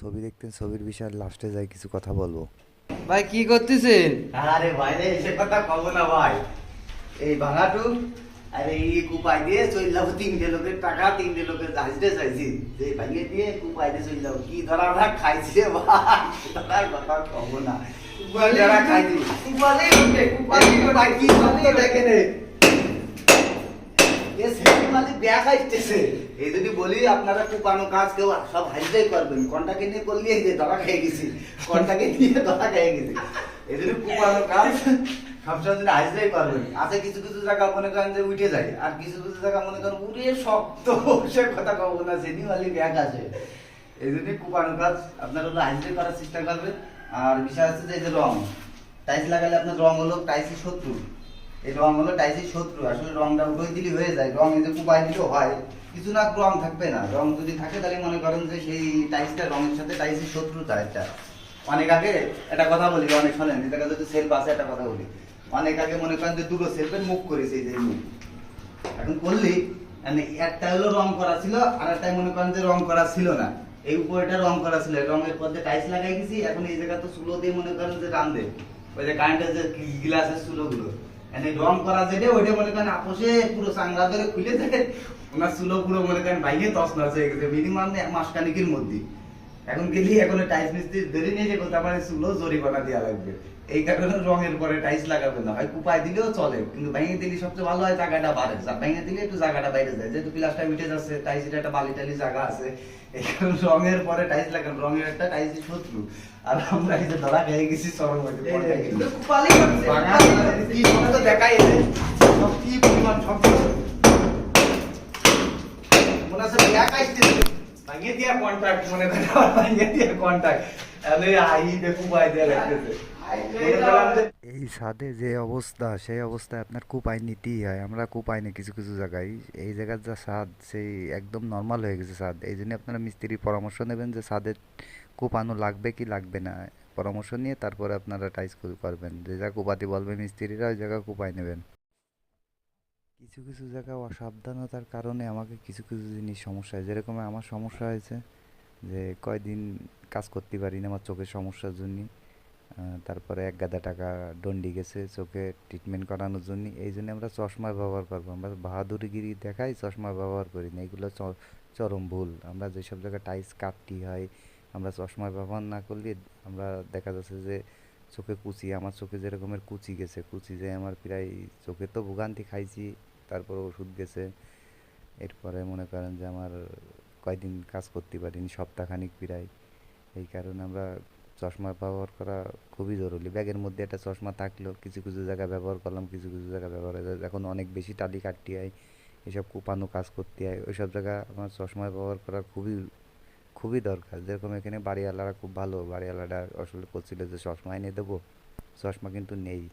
ছবি দেখতেন, ছবির বিষয়ে লাস্টে যাই কিছু কথা বলবো। ভাই কি করতেছেন? আরে ভাই রে, সে কথা কব না ভাই। এই ভাঙাটু আরে এই কুপাই দিয়ে চললাম, তিনটে লোকের টাকা, তিনটে লোকের হাসতে চাইছি যে ভাঙিয়ে দিয়ে কুপাই দিয়ে চললাম। কি ধরা ওরা খাইছে ভাই, ধরার কথা কব না। যারা খাইছি কুপালি ওঠে, কুপালি ভাই কি কুপালি করতে দেখে রে, এ সেটি মালিক ব্যাগ আসতেছে। এই যদি বলি আপনারা কুপানো কাজ কেউ সব হাইজাই করবেন, কন্টাকে নিয়ে করলি এই যে ধরা খেয়ে গেছি, কন্টাকে নিয়ে ধরা খেয়ে গেছি। এই যদি কুপানো কাজ সবসময় যদি হাইজাই করবেন। আছে কিছু কিছু জায়গা মনে করেন যে উঠে যায়, আর কিছু কিছু জায়গা মনে করেন উড়ে শক্ত, সে কথা কব না, সেটি মালিক ব্যাগ আছে। এই জন্য কুপানো কাজ আপনারা হলো হাইজাই করার চেষ্টা করবেন। আর বিষয় হচ্ছে যে এই যে রং, টাইলস লাগালে আপনার রং হলো টাইলসের শত্রু। এই রং হলো টাইসের শত্রু। আসলে রংটা উঠোই দিলে হয়ে যায়, রং এই যে কুপাই দিলেও হয়, কিছু না রং থাকবে না। রং যদি থাকে তাহলে মনে করেন যে সেই টাইসটা রঙের সাথে টাইসের শত্রুতা একটা। অনেক আগে একটা কথা বলি, অনেক শোনেন, যেটা যদি সেলফ আছে একটা কথা বলি। অনেক আগে মনে করেন যে দুটো সেলফের মুখ করেছে, এই যে মুখ এখন করলি, মানে একটা হলো রং করা ছিল, আর একটাই মনে করেন যে রং করা ছিল না। এই উপরটা রং করা ছিল, রঙের পর টাইলস লাগাই গেছি। এখন এই জায়গা তো চুলো দিয়ে মনে করেন যে রান্ধে, ওই যে কারেন্টের যে গ্লাসের চুলো গুলো, মানে রং করা যেটা ওইটা মনে করেন আপোষে পুরো চাংড়া ধরে খুলে যায়। ওনার চুলো পুরো মনে করেন বাইরে তছনছ হয়ে গেছে মিনিমাম এক মাস খানিকের মধ্যে। এখন গেলি এখন টাইলস মিস্ত্রি ধরে নিয়ে যে কোথা মানে চুলো জরিমানা দেওয়া লাগবে। এই কারণে রঙের পরে টাইলস লাগাবে না, হয় কুপাই দিলেও চলে, কিন্তু ভেঙে দিলে সবচেয়ে ভালো হয়, জায়গাটা বাড়ে। ভেঙে দিলে একটু জায়গাটা বাইরে যায়, যেহেতু প্লাসটা উঠে যাচ্ছে, টাইলসের একটা বালি টালি জায়গা আছে। এই কারণে রঙের পরে টাইলস লাগান, রঙের একটা টাইলসের শত্রু। আর আমরা এই যে ধরা খেয়ে গেছি চরম হয়েছে কুপালি করছে, কি তো দেখাই সব কি পরিমাণ সব মনে আছে ব্যাগ আসতেছে, ভাঙিয়ে দিয়া কন্ট্রাক্ট, মনে করেন ভাঙিয়ে দিয়া কন্ট্রাক্ট, তাহলে আই দেখু বাই দিয়া রাখতেছে। এই ছাদে যে অবস্থা, সেই অবস্থায় আপনার কুপাই নিতেই হয়। আমরা কুপাই না কিছু কিছু জায়গায়। এই জায়গার যা ছাদ, সেই একদম নর্মাল হয়ে গেছে ছাদ। এই জন্য আপনারা মিস্ত্রির পরামর্শ নেবেন যে ছাদে কুপানো লাগবে কি লাগবে না। পরামর্শ নিয়ে তারপরে আপনারা টাইস করবেন। যে জায়গা কুপাতে বলবে মিস্ত্রিরা, ওই জায়গা কুপাই নেবেন। কিছু কিছু জায়গা অসাবধানতার কারণে আমাকে কিছু কিছু জিনিস সমস্যা হয়, যেরকম আমার সমস্যা হয়েছে যে কয়দিন কাজ করতে পারি না আমার চোখের সমস্যার জন্য। তারপরে এক গাদা টাকা দণ্ডি গেছে চোখে ট্রিটমেন্ট করানোর জন্য। এই জন্য আমরা চশমা ব্যবহার করবো। আমরা বাহাদুরিগিরি দেখাই, চশমা ব্যবহার করি না, এগুলো চরম ভুল। আমরা যেসব জায়গায় টাইস কাটতে হয়, আমরা চশমা ব্যবহার না করলে আমরা দেখা যাচ্ছে যে চোখে কুচি, আমার চোখে যে রকমের কুচি গেছে, কুচি যে আমার প্রায় চোখে তো ভোগান্তি খাইছি, তারপর ওষুধ গেছে। এরপরে মনে করেন যে আমার কয়দিন কাজ করতে পারিনি, সপ্তাহখানিক প্রায়। এই কারণে আমরা চশমা ব্যবহার করা খুবই জরুরি। ব্যাগের মধ্যে একটা চশমা থাকলেও কিছু কিছু জায়গায় ব্যবহার করলাম, কিছু কিছু জায়গায় ব্যবহার হয় এখন অনেক বেশি টালি কাটতে হয়, এসব কোপানো কাজ করতে হয়, ওইসব জায়গা আমার চশমা ব্যবহার করা খুবই খুবই দরকার। যেরকম এখানে বাড়িওয়ালারা খুব ভালো, বাড়িওয়ালারা আসলে করছিল যে চশমা এনে দেবো, চশমা কিন্তু নেই।